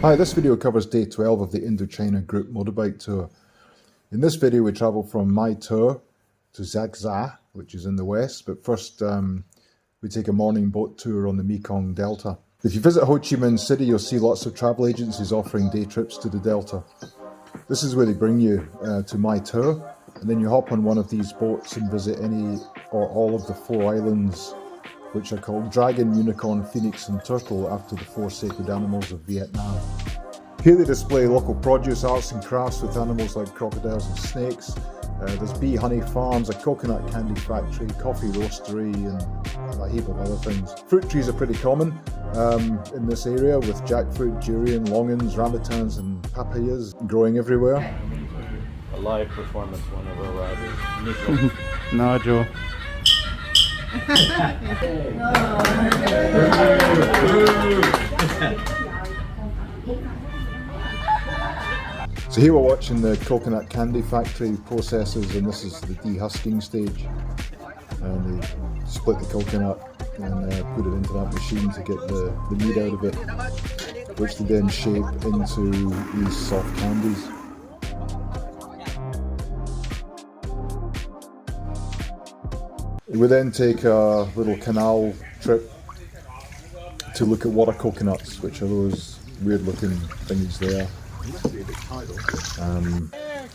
Hi, this video covers day 12 of the Indochina group motorbike tour. In this video we travel from My Tho to Rach Gia, which is in the west, but first we take a morning boat tour on the Mekong Delta. If you visit Ho Chi Minh City, you'll see lots of travel agencies offering day trips to the Delta. This is where they bring you to My Tho, and then you hop on one of these boats and visit any or all of the 4 islands, which are called Dragon, Unicorn, Phoenix and Turtle, after the 4 sacred animals of Vietnam. Here they display local produce, arts and crafts with animals like crocodiles and snakes. There's bee honey farms, a coconut candy factory, coffee roastery and a heap of other things. Fruit trees are pretty common in this area, with jackfruit, durian, longans, rambutans and papayas growing everywhere. A live performance, one of our riders, Nico. No, Joe. So here we're watching the coconut candy factory processes, and this is the dehusking stage. And they split the coconut and put it into that machine to get the meat out of it, which they then shape into these soft candies. We then take a little canal trip to look at water coconuts, which are those weird looking things there.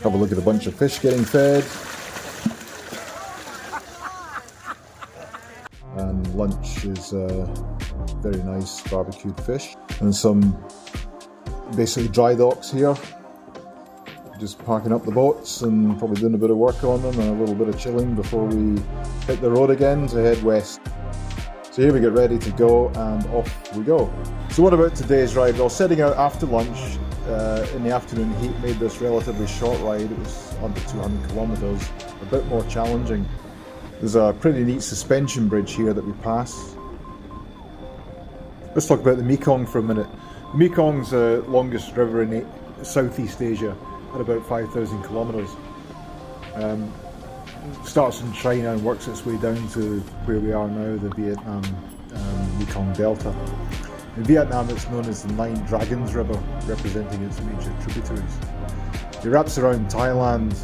Have a look at a bunch of fish getting fed. And lunch is very nice barbecued fish. And some basically dry docks here. Just parking up the boats and probably doing a bit of work on them and a little bit of chilling before we hit the road again to head west. So here we get ready to go, and off we go. So what about today's ride? Well, setting out after lunch in the afternoon heat made this relatively short ride. It was under 200 kilometers, a bit more challenging. There's a pretty neat suspension bridge here that we pass. Let's talk about the Mekong for a minute. The Mekong's the longest river in Southeast Asia, at about 5,000 kilometers. Starts in China and works its way down to where we are now, the Vietnam Mekong Delta. In Vietnam it's known as the 9 Dragons River, representing its major tributaries. It wraps around Thailand,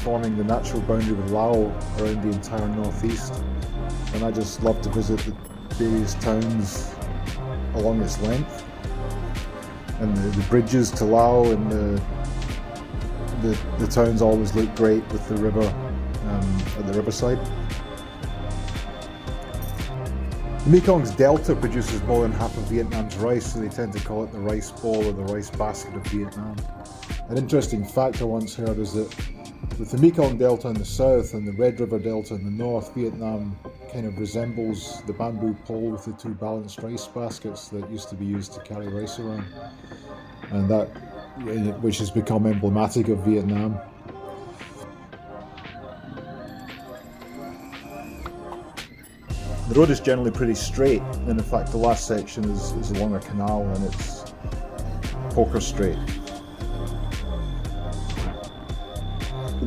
forming the natural boundary with Laos around the entire northeast. And I just love to visit the various towns along its length. And the bridges to Laos and the towns always look great with the river at the riverside. The Mekong's delta produces more than half of Vietnam's rice, so they tend to call it the rice bowl or the rice basket of Vietnam. An interesting fact I once heard is that with the Mekong Delta in the south and the Red River Delta in the north, Vietnam kind of resembles the bamboo pole with the 2 balanced rice baskets that used to be used to carry rice around, and that which has become emblematic of Vietnam. The road is generally pretty straight, and in fact the last section is along a canal and it's poker straight.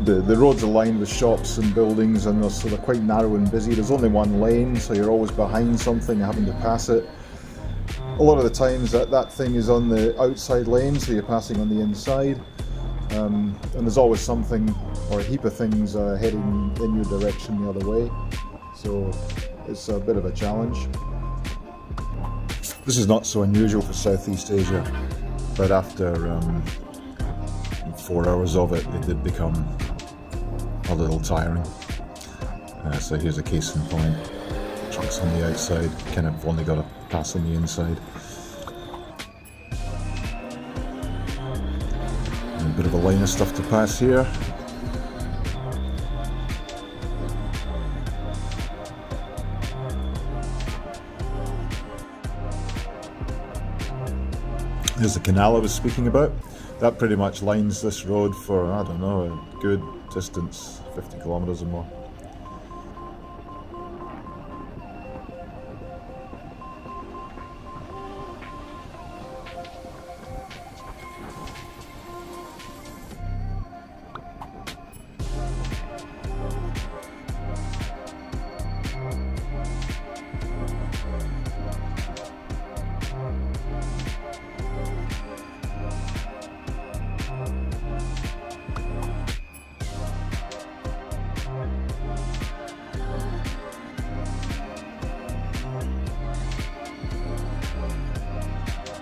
The roads are lined with shops and buildings, and they're quite narrow and busy. There's only one lane, so you're always behind something and having to pass it. A lot of the times that thing is on the outside lane, so you're passing on the inside. And there's always something or a heap of things heading in your direction the other way. So it's a bit of a challenge. This is not so unusual for Southeast Asia, but after 4 hours of it, it did become a little tiring. So here's a case in point. Trucks on the outside, kind of only got to pass on the inside. And a bit of a line of stuff to pass here. There's the canal I was speaking about. That pretty much lines this road for, I don't know, a good distance, 50 kilometers or more.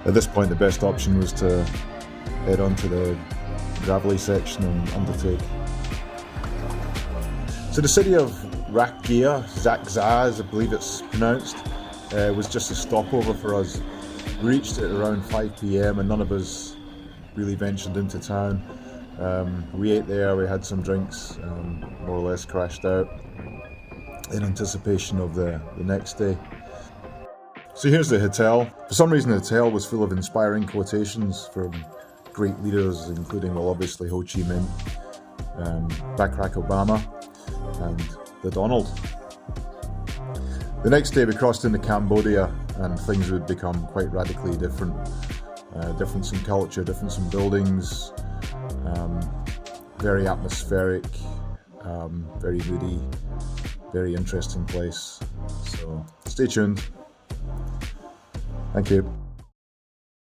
At this point, the best option was to head onto the gravelly section and undertake. So the city of Rach Gia, Rach Gia as I believe it's pronounced, was just a stopover for us. We reached it around 5 p.m. and none of us really ventured into town. We ate there, we had some drinks, more or less crashed out in anticipation of the next day. So here's the hotel. For some reason the hotel was full of inspiring quotations from great leaders, including, well, obviously Ho Chi Minh, Barack Obama, and the Donald. The next day we crossed into Cambodia and things would become quite radically different. Difference in culture, difference in buildings, very atmospheric, very moody, very interesting place. So stay tuned. Thank you.